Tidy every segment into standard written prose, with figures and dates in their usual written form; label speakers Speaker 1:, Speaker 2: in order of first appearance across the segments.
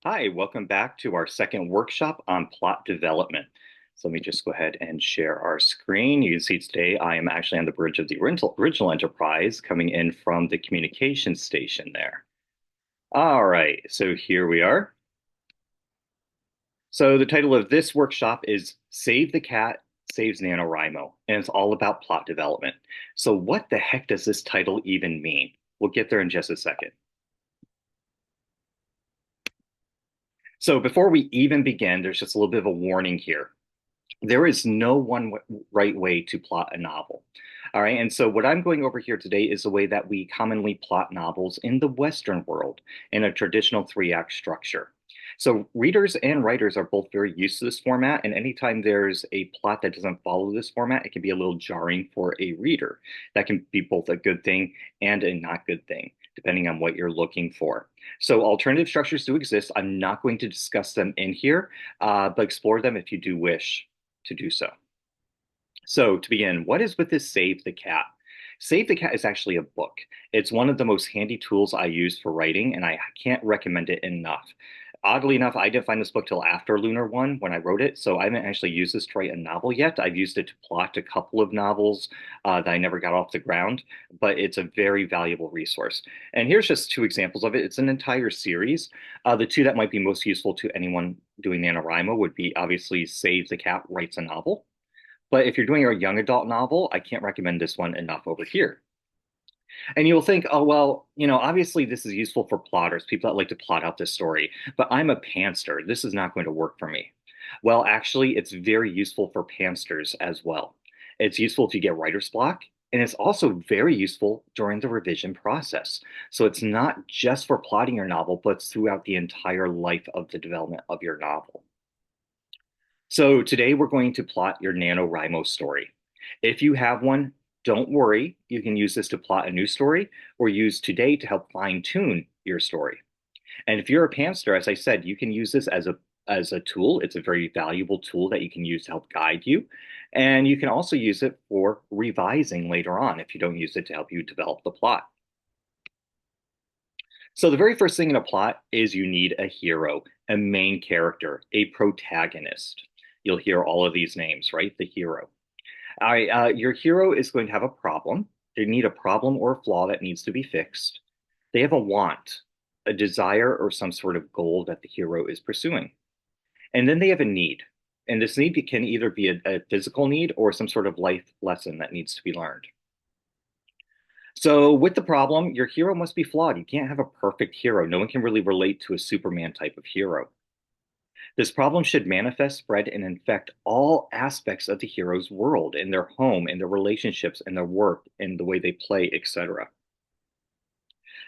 Speaker 1: Hi, welcome back to our second workshop on plot development. So let me just go ahead and share our screen. You can see today I am actually on the bridge of the original Enterprise coming in from the communication station there. All right, so here we are. So the title of this workshop is Save the Cat Saves NaNoWriMo, and it's all about plot development. So what the heck does this title even mean? We'll get there in just a second. So before we even begin, there's just a little bit of a warning here. There is no right way to plot a novel. All right. And so, what I'm going over here today is the way that we commonly plot novels in the Western world in a traditional three-act structure. So, readers and writers are both very used to this format. And anytime there's a plot that doesn't follow this format, it can be a little jarring for a reader. That can be both a good thing and a not good thing, depending on what you're looking for. So, alternative structures do exist. I'm not going to discuss them in here, but explore them if you do wish to do so. So, to begin, what is with this Save the Cat? Save the Cat is actually a book. It's one of the most handy tools I use for writing, and I can't recommend it enough. Oddly enough, I didn't find this book till after Lunar One when I wrote it, so I haven't actually used this to write a novel yet. I've used it to plot a couple of novels that I never got off the ground, but it's a very valuable resource. And here's just two examples of it. It's an entire series. The two that might be most useful to anyone doing NaNoWriMo would be obviously Save the Cat Writes a Novel. But if you're doing a young adult novel, I can't recommend this one enough over here. And you'll think, oh, well, obviously this is useful for plotters, people that like to plot out this story, but I'm a pantster. This is not going to work for me. Well, actually, it's very useful for pantsters as well. It's useful if you get writer's block, and it's also very useful during the revision process. So it's not just for plotting your novel, but it's throughout the entire life of the development of your novel. So today we're going to plot your NaNoWriMo story. If you have one, don't worry. You can use this to plot a new story or use today to help fine tune your story. And if you're a pantster, as I said, you can use this as a tool. It's a very valuable tool that you can use to help guide you. And you can also use it for revising later on if you don't use it to help you develop the plot. So the very first thing in a plot is you need a hero, a main character, a protagonist. You'll hear all of these names, right? The hero. All right, your hero is going to have a problem. They need a problem or a flaw that needs to be fixed. They have a want, a desire, or some sort of goal that the hero is pursuing. And then they have a need. And this need can either be a physical need or some sort of life lesson that needs to be learned. So, with the problem, your hero must be flawed. You can't have a perfect hero. No one can really relate to a Superman type of hero. This problem should manifest, spread, and infect all aspects of the hero's world, in their home, in their relationships, in their work, in the way they play, etc.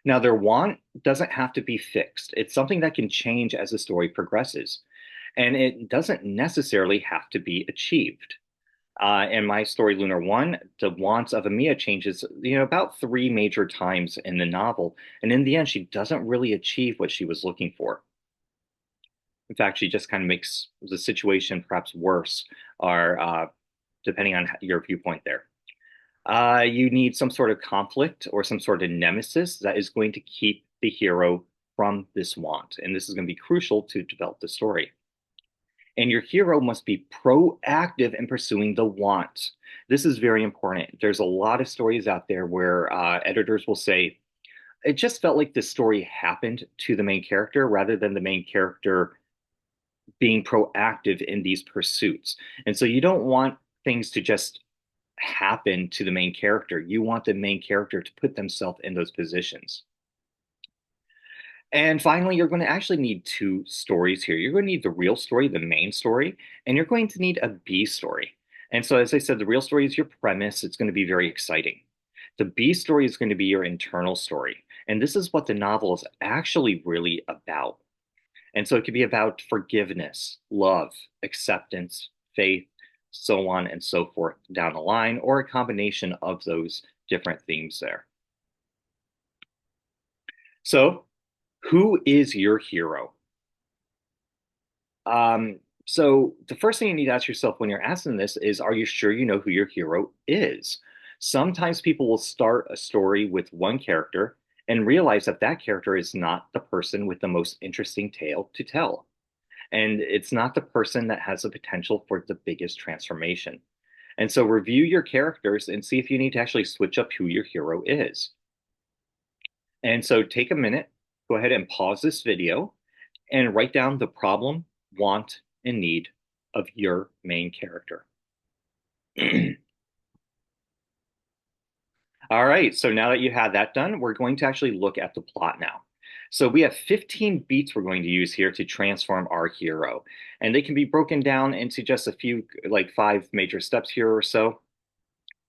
Speaker 1: Now, their want doesn't have to be fixed. It's something that can change as the story progresses, and it doesn't necessarily have to be achieved. In my story, Lunar One, the wants of Amia changes, about three major times in the novel, and in the end, she doesn't really achieve what she was looking for. In fact, she just kind of makes the situation perhaps worse, or depending on your viewpoint there. You need some sort of conflict or some sort of nemesis that is going to keep the hero from this want. And this is going to be crucial to develop the story. And your hero must be proactive in pursuing the want. This is very important. There's a lot of stories out there where editors will say, it just felt like the story happened to the main character rather than the main character being proactive in these pursuits. And so you don't want things to just happen to the main character. You want the main character to put themselves in those positions. And finally, you're going to actually need two stories here. You're going to need the real story, the main story, and you're going to need a B story. And so, as I said, the real story is your premise. It's going to be very exciting. The B story is going to be your internal story. And this is what the novel is actually really about. And so it could be about forgiveness, love, acceptance, faith, so on and so forth down the line, or a combination of those different themes there. So, who is your hero? So the first thing you need to ask yourself when you're asking this is, are you sure you know who your hero is? Sometimes people will start a story with one character and realize that that character is not the person with the most interesting tale to tell. And it's not the person that has the potential for the biggest transformation. And so review your characters and see if you need to actually switch up who your hero is. And so take a minute, go ahead and pause this video and write down the problem, want, and need of your main character. All right, so now that you had that done, we're going to actually look at the plot now. So we have 15 beats we're going to use here to transform our hero, and they can be broken down into just a few, like 5 major steps here or so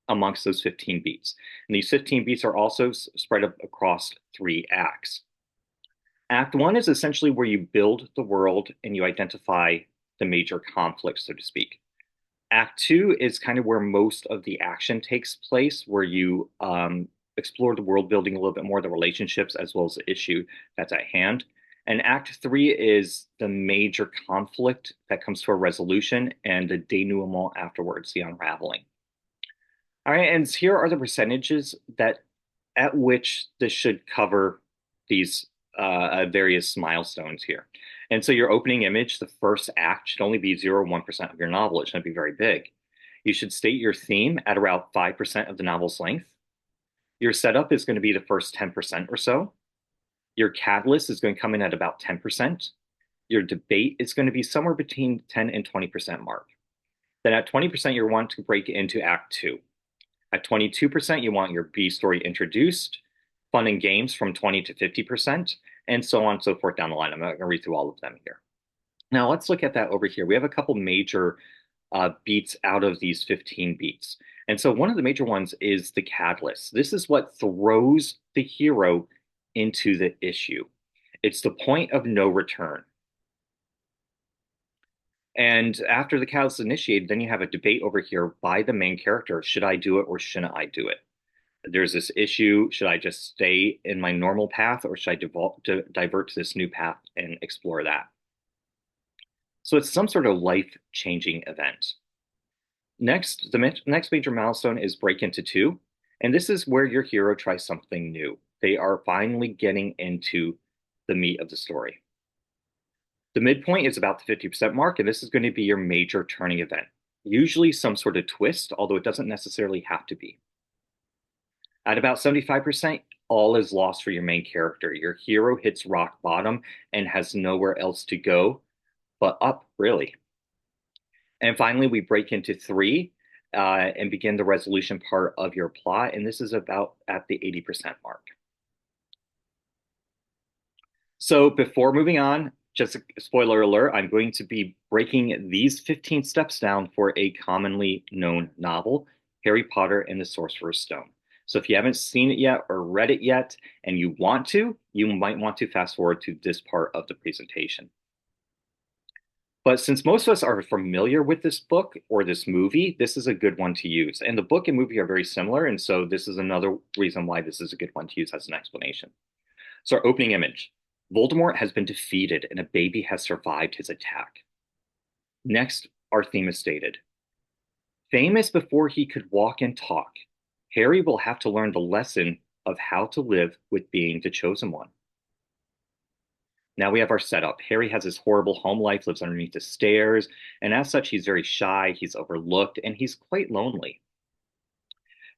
Speaker 1: amongst those 15 beats. And these 15 beats are also spread across 3 acts. Act 1 is essentially where you build the world and you identify the major conflicts, so to speak. Act 2 is kind of where most of the action takes place, where you explore the world building a little bit more, the relationships, as well as the issue that's at hand. And Act 3 is the major conflict that comes to a resolution and the denouement afterwards, the unraveling. All right, and here are the percentages that at which this should cover these various milestones here. And so your opening image, the first act, should only be 0 1% of your novel. It shouldn't be very big. You should state your theme at around 5% of the novel's length. Your setup is going to be the first 10% or so. Your catalyst is going to come in at about 10%. Your debate is going to be somewhere between 10 and 20% mark. Then at 20%, you want to break into Act 2. At 22%, you want your B story introduced, fun and games from 20 to 50%, and so on and so forth down the line. I'm not going to read through all of them here. Now let's look at that over here. We have a couple major beats out of these 15 beats. And so one of the major ones is the catalyst. This is what throws the hero into the issue. It's the point of no return. And after the catalyst is initiated, then you have a debate over here by the main character. Should I do it or shouldn't I do it? There's this issue. Should I just stay in my normal path or should I divert to this new path and explore that? So it's some sort of life-changing event. Next, the next major milestone is break into 2. And this is where your hero tries something new. They are finally getting into the meat of the story. The midpoint is about the 50% mark, and this is going to be your major turning event. Usually some sort of twist, although it doesn't necessarily have to be. At about 75%, all is lost for your main character. Your hero hits rock bottom and has nowhere else to go but up, really. And finally, we break into 3 and begin the resolution part of your plot, and this is about at the 80% mark. So before moving on, just a spoiler alert, I'm going to be breaking these 15 steps down for a commonly known novel, Harry Potter and the Sorcerer's Stone. So if you haven't seen it yet or read it yet and you want to, you might want to fast forward to this part of the presentation. But since most of us are familiar with this book or this movie, this is a good one to use. And the book and movie are very similar, and so this is another reason why this is a good one to use as an explanation. So our opening image. Voldemort has been defeated and a baby has survived his attack. Next, our theme is stated. Famous before he could walk and talk, Harry will have to learn the lesson of how to live with being the chosen one. Now we have our setup. Harry has his horrible home life, lives underneath the stairs, and as such, he's very shy, he's overlooked, and he's quite lonely.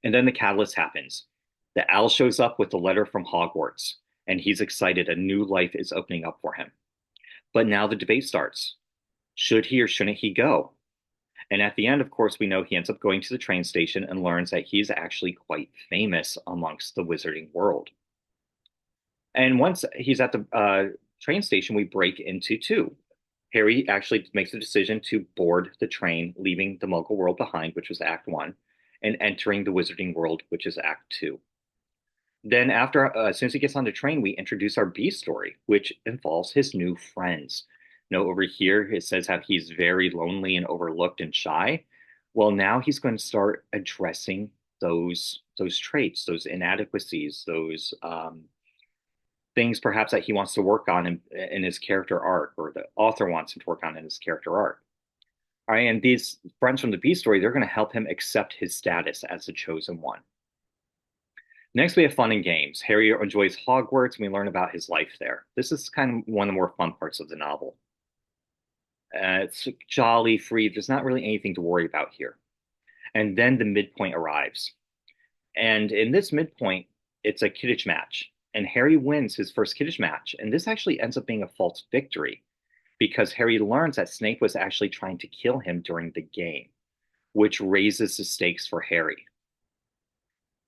Speaker 1: And then the catalyst happens. The owl shows up with a letter from Hogwarts, and he's excited. A new life is opening up for him. But now the debate starts. Should he or shouldn't he go? And at the end, of course, we know he ends up going to the train station and learns that he's actually quite famous amongst the wizarding world. And once he's at the train station, we break into 2. Harry actually makes the decision to board the train, leaving the Muggle world behind, which was Act 1, and entering the wizarding world, which is Act 2. Then after, as soon as he gets on the train, we introduce our B story, which involves his new friends. Now over here, it says how he's very lonely and overlooked and shy. Well, now he's going to start addressing those traits, those inadequacies, those things perhaps that he wants to work on in his character arc, or the author wants him to work on in his character arc. All right, and these friends from the B story, they're going to help him accept his status as the chosen one. Next, we have fun and games. Harry enjoys Hogwarts, and we learn about his life there. This is kind of one of the more fun parts of the novel. It's jolly, free. There's not really anything to worry about here. And then the midpoint arrives. And in this midpoint, it's a Quidditch match. And Harry wins his first Quidditch match. And this actually ends up being a false victory because Harry learns that Snape was actually trying to kill him during the game, which raises the stakes for Harry.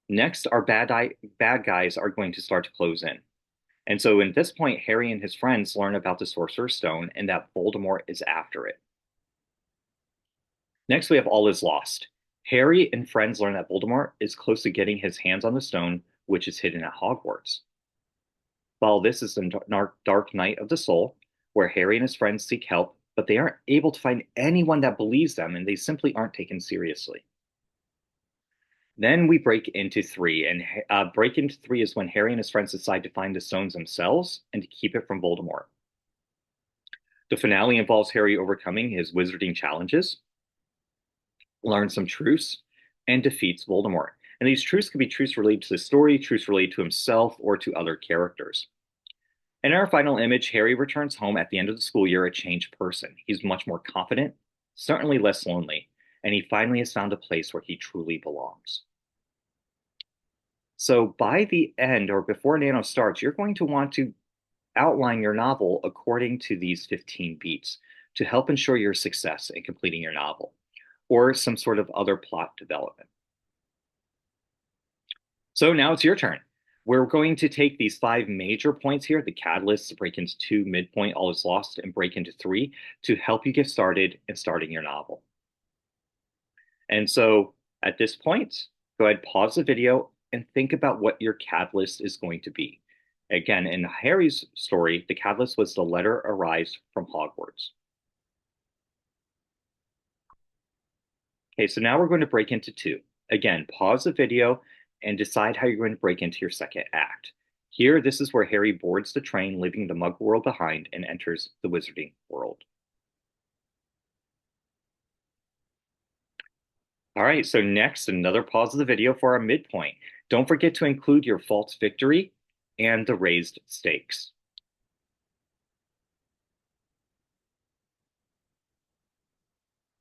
Speaker 1: Next, our bad guys are going to start to close in. And so at this point, Harry and his friends learn about the Sorcerer's Stone and that Voldemort is after it. Next, we have All Is Lost. Harry and friends learn that Voldemort is close to getting his hands on the stone, which is hidden at Hogwarts. While this is the dark night of the soul, where Harry and his friends seek help, but they aren't able to find anyone that believes them, and they simply aren't taken seriously. Then we break into three, and break into three is when Harry and his friends decide to find the stones themselves and to keep it from Voldemort. The finale involves Harry overcoming his wizarding challenges, learns some truths, and defeats Voldemort. And these truths could be truths related to the story, truths related to himself, or to other characters. In our final image, Harry returns home at the end of the school year a changed person. He's much more confident, certainly less lonely, and he finally has found a place where he truly belongs. So by the end, or before Nano starts, you're going to want to outline your novel according to these 15 beats to help ensure your success in completing your novel, or some sort of other plot development. So now it's your turn. We're going to take these 5 major points here, the catalysts, break into 2, midpoint, all is lost, and break into 3 to help you get started in starting your novel. And so at this point, go ahead, pause the video, and think about what your catalyst is going to be. Again, in Harry's story, the catalyst was the letter arrives from Hogwarts. Okay, so now we're going to break into 2. Again, pause the video and decide how you're going to break into your second act. Here, this is where Harry boards the train, leaving the Muggle world behind, and enters the Wizarding world. All right, so next, another pause of the video for our midpoint. Don't forget to include your false victory and the raised stakes.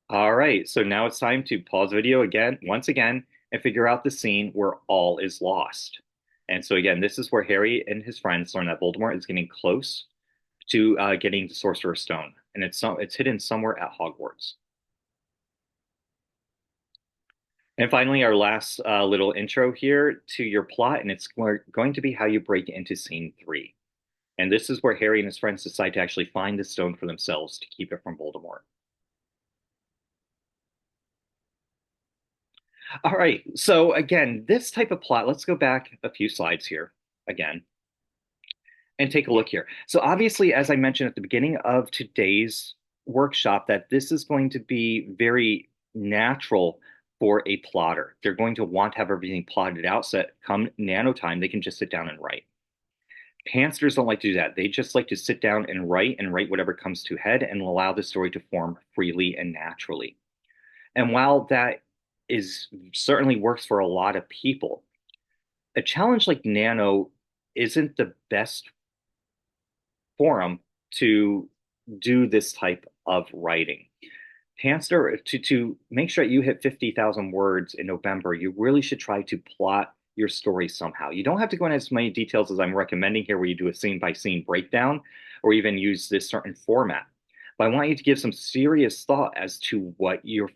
Speaker 1: All right, so now it's time to pause the video again, once again, and figure out the scene where all is lost. And so again, this is where Harry and his friends learn that Voldemort is getting close to getting the Sorcerer's Stone, and it's hidden somewhere at Hogwarts. And finally, our last little intro here to your plot, and it's going to be how you break into scene 3. And this is where Harry and his friends decide to actually find the stone for themselves to keep it from Voldemort. All right, so again, this type of plot, let's go back a few slides here again and take a look here. So obviously, as I mentioned at the beginning of today's workshop, that this is going to be very natural for a plotter. They're going to want to have everything plotted out so that come nano time, they can just sit down and write. Pantsters don't like to do that. They just like to sit down and write whatever comes to head and allow the story to form freely and naturally. And while that is certainly works for a lot of people, a challenge like Nano isn't the best forum to do this type of writing. Pantster, to make sure that you hit 50,000 words in November, you really should try to plot your story somehow. You don't have to go into as many details as I'm recommending here, where you do a scene by scene breakdown or even use this certain format. But I want you to give some serious thought as to what your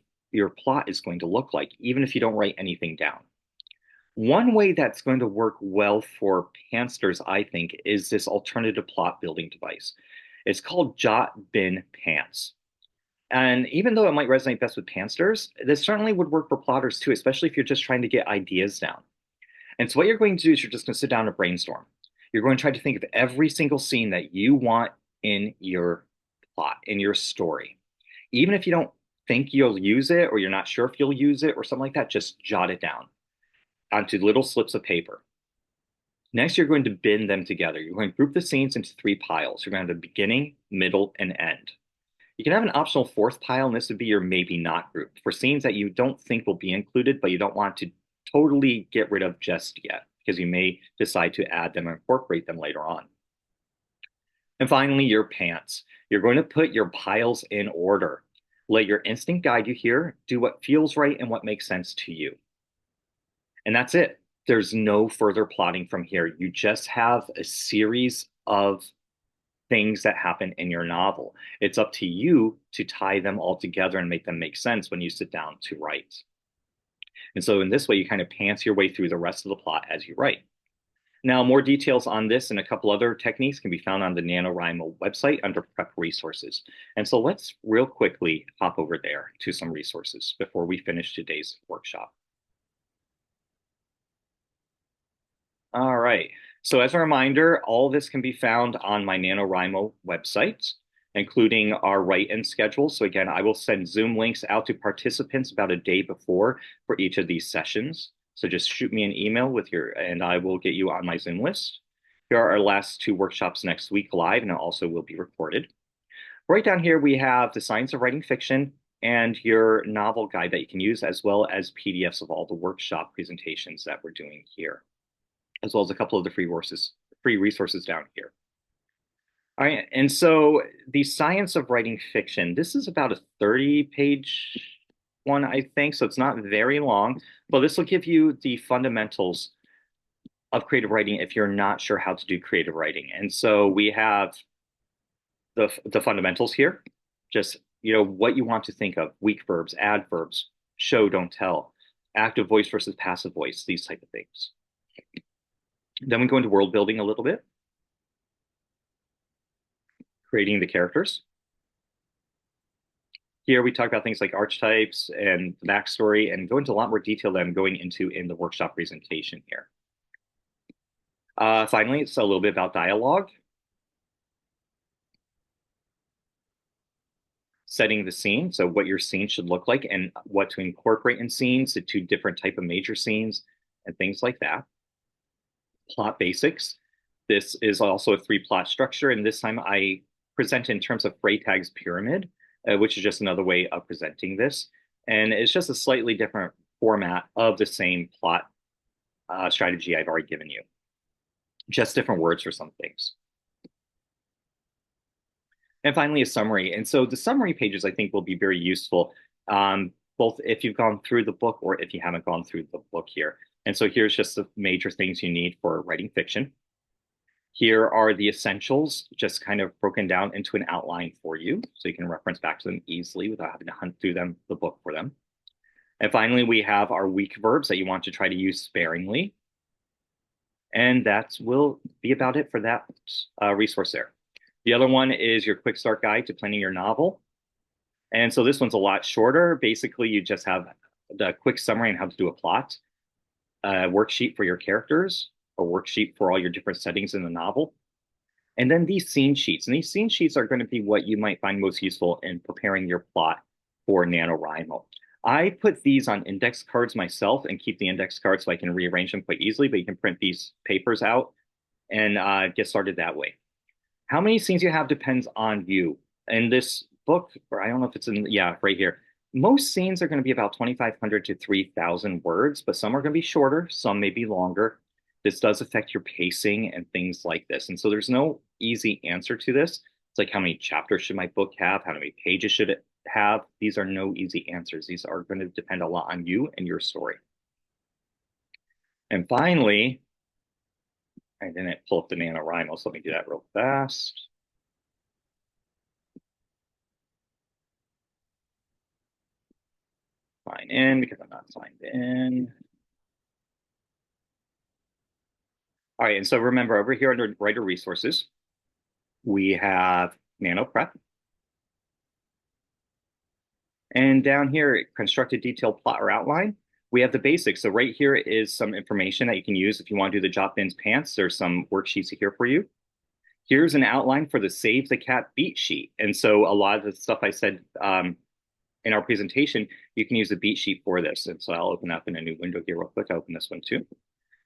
Speaker 1: plot is going to look like, even if you don't write anything down. One way that's going to work well for Pantsters, I think, is this alternative plot building device. It's called Jot Bin Pants. And even though it might resonate best with Pantsters, this certainly would work for plotters too, especially if you're just trying to get ideas down. And so what you're going to do is you're just going to sit down and brainstorm. You're going to try to think of every single scene that you want in your plot, in your story. Even if you don't think you'll use it, or you're not sure if you'll use it or something like that, just jot it down onto little slips of paper. Next, you're going to bin them together. You're going to group the scenes into 3 piles. You're going to have a beginning, middle, and end. You can have an optional 4th pile, and this would be your maybe not group for scenes that you don't think will be included, but you don't want to totally get rid of just yet. because you may decide to add them or incorporate them later on. And finally, your pants. You're going to put your piles in order. Let your instinct guide you here. Do what feels right and what makes sense to you. And that's it. There's no further plotting from here. You just have a series of things that happen in your novel. It's up to you to tie them all together and make them make sense when you sit down to write. And so in this way, you kind of pants your way through the rest of the plot as you write. Now, more details on this and a couple other techniques can be found on the NaNoWriMo website under Prep Resources. And so let's real quickly hop over there to some resources before we finish today's workshop. All right. So as a reminder, all this can be found on my NaNoWriMo website, including our write-in schedule. So again, I will send Zoom links out to participants about a day before for each of these sessions. So just shoot me an email and I will get you on my Zoom list. Here are our last two workshops next week live, and it also will be recorded. Right down here, we have the Science of Writing Fiction and your novel guide that you can use, as well as PDFs of all the workshop presentations that we're doing here, as well as a couple of the free resources down here. All right, and so the Science of Writing Fiction, this is about a 30-page one, I think, so it's not very long, but this will give you the fundamentals of creative writing if you're not sure how to do creative writing. And so we have the fundamentals here, just what you want to think of, weak verbs, adverbs, show, don't tell, active voice versus passive voice, these type of things. Then we go into world building a little bit, creating the characters. Here we talk about things like archetypes and the backstory and go into a lot more detail than I'm going into in the workshop presentation here. Finally, it's a little bit about dialogue, setting the scene, so what your scene should look like and what to incorporate in scenes, the two different type of major scenes and things like that. Plot basics. This is also a three-plot structure, and this time I present in terms of Freytag's pyramid, which is just another way of presenting this. And it's just a slightly different format of the same plot strategy I've already given you. Just different words for some things. And finally, a summary. And so the summary pages, I think, will be very useful, both if you've gone through the book or if you haven't gone through the book here. And so here's just the major things you need for writing fiction. Here are the essentials, just kind of broken down into an outline for you, so you can reference back to them easily without having to hunt through the book for them. And finally, we have our weak verbs that you want to try to use sparingly. And that will be about it for that resource there. The other one is your quick start guide to planning your novel. And so this one's a lot shorter. Basically, you just have the quick summary on how to do a plot, a worksheet for your characters, a worksheet for all your different settings in the novel, and then these scene sheets. And these scene sheets are going to be what you might find most useful in preparing your plot for NaNoWriMo. I put these on index cards myself and keep the index cards so I can rearrange them quite easily, but you can print these papers out and get started that way. How many scenes you have depends on you. In this book, or I don't know if it's right here, most scenes are going to be about 2,500 to 3,000 words, but some are going to be shorter, some may be longer. This does affect your pacing and things like this. And so there's no easy answer to this. It's like, how many chapters should my book have? How many pages should it have? These are no easy answers. These are going to depend a lot on you and your story. And finally, I didn't pull up the NaNoWriMo, so let me do that real fast. Sign in because I'm not signed in. All right, and so remember, over here under Writer Resources, we have Nano Prep. And down here, construct a detailed plot or outline. We have the basics. So right here is some information that you can use if you want to do the Jot Bins Pants. There's some worksheets here for you. Here's an outline for the Save the Cat beat sheet. And so a lot of the stuff I said in our presentation, you can use the beat sheet for this. And so I'll open up in a new window here real quick. I'll open this one too.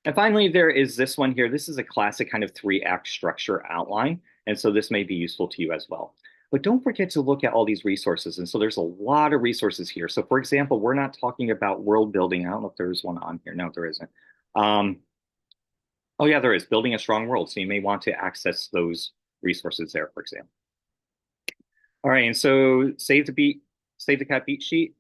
Speaker 1: And finally, there is this one here. This is a classic kind of 3-act structure outline. And so this may be useful to you as well. But don't forget to look at all these resources. And so there's a lot of resources here. So for example, we're not talking about world building. I don't know if there's one on here. No, there isn't. Oh yeah, there is building a strong world. So you may want to access those resources there, for example. All right, and so save the cat beat sheet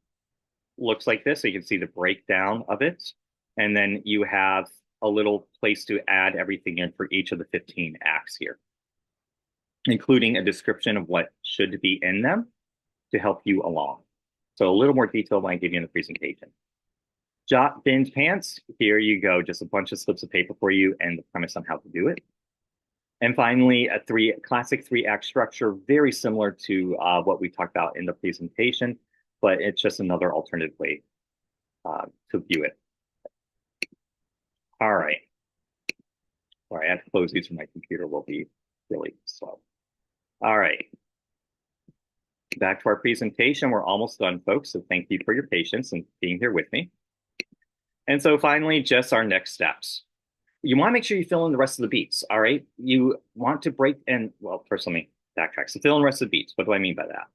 Speaker 1: looks like this. So you can see the breakdown of it. And then you have a little place to add everything in for each of the 15 acts here, including a description of what should be in them to help you along. So a little more detail when I give you in the presentation. Jot bins pants, here you go. Just a bunch of slips of paper for you and the premise on how to do it. And finally, a classic three-act structure, very similar to what we talked about in the presentation, but it's just another alternative way to view it. All right. Sorry, I have to close these or my computer will be really slow. All right. Back to our presentation. We're almost done, folks. So thank you for your patience and being here with me. And so finally, just our next steps. You want to make sure you fill in the rest of the beats. All right. You want to break and well, first let me backtrack. So fill in the rest of the beats. What do I mean by that?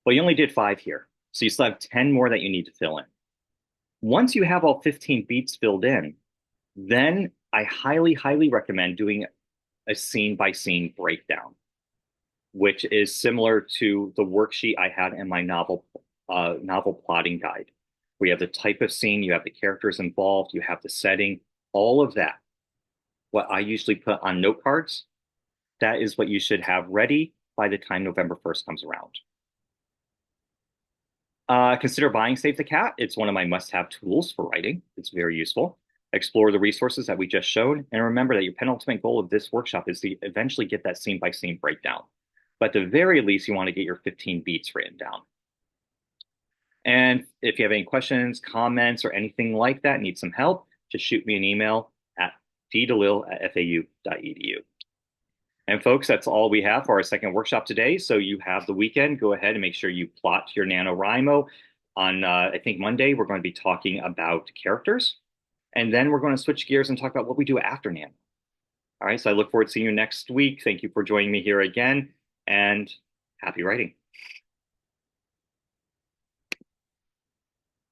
Speaker 1: Well, you only did 5 here. So you still have 10 more that you need to fill in. Once you have all 15 beats filled in, then I highly, highly recommend doing a scene by scene breakdown, which is similar to the worksheet I had in my novel plotting guide. We have the type of scene, you have the characters involved, you have the setting, all of that. What I usually put on note cards, that is what you should have ready by the time November 1st comes around. Consider buying Save the Cat. It's one of my must-have tools for writing. It's very useful. Explore the resources that we just showed. And remember that your penultimate goal of this workshop is to eventually get that scene-by-scene breakdown. But at the very least, you want to get your 15 beats written down. And if you have any questions, comments, or anything like that, need some help, just shoot me an email at ddalil@fau.edu. And folks, that's all we have for our second workshop today. So you have the weekend. Go ahead and make sure you plot your NaNoWriMo. On, I think, Monday, we're going to be talking about characters. And then we're going to switch gears and talk about what we do after Nano. All right, so I look forward to seeing you next week. Thank you for joining me here again, and happy writing.